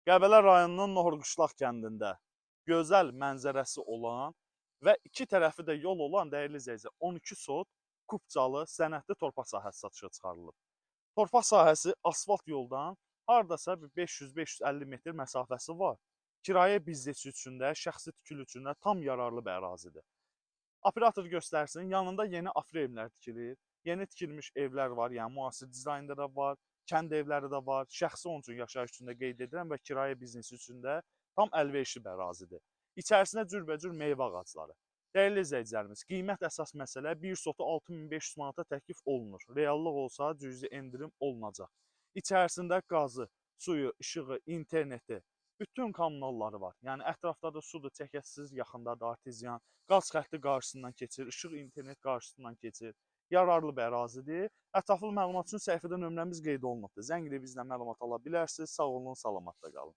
Qəbələ rayonunun Nohurquşlaq kəndində gözəl mənzərəsi olan və iki tərəfi də yol olan dəyərli izləyicilər 12 sot kubcalı sənədli torpaq sahəsi satışa çıxarılıb. Torpaq sahəsi asfalt yoldan hardasa bir 500-550 metr məsafəsi var. Kirayə biznesi üçün də, şəxsi tikili üçün də tam yararlı bir ərazidir. Operator göstərsin, yanında yeni afrevlər tikilir. Yeni tikilmiş evlər var, yəni müasir dizaynda da var, kənd evləri də var. Şəxsi onun üçün yaşayış üçün də qeyd edirəm və kirayə biznesi üçün də tam əlverişli bir ərazidir. İçərisində cürbəcür meyvə ağacları. Dəyərli izləyicilərimiz, qiymət əsas məsələ 1 sotu 6500 manata təklif olunur. Reallıq olsa cüzi endirim olunacaq. İçərisində qazı, suyu, işığı, interneti, bütün kommunalları var. Yəni ətrafda da sudur, çəkəsiz, yaxındadır artezyan, qaz xətti qarşısından keçir, işıq, internet qarşısından keçir. Yararlı bir ərazidir. Ətraflı məlumat üçün səhifədə nömrəmiz qeyd olunubdur. Zəng edib bizlə məlumat ala bilərsiniz. Sağ olun, salamatla qalın.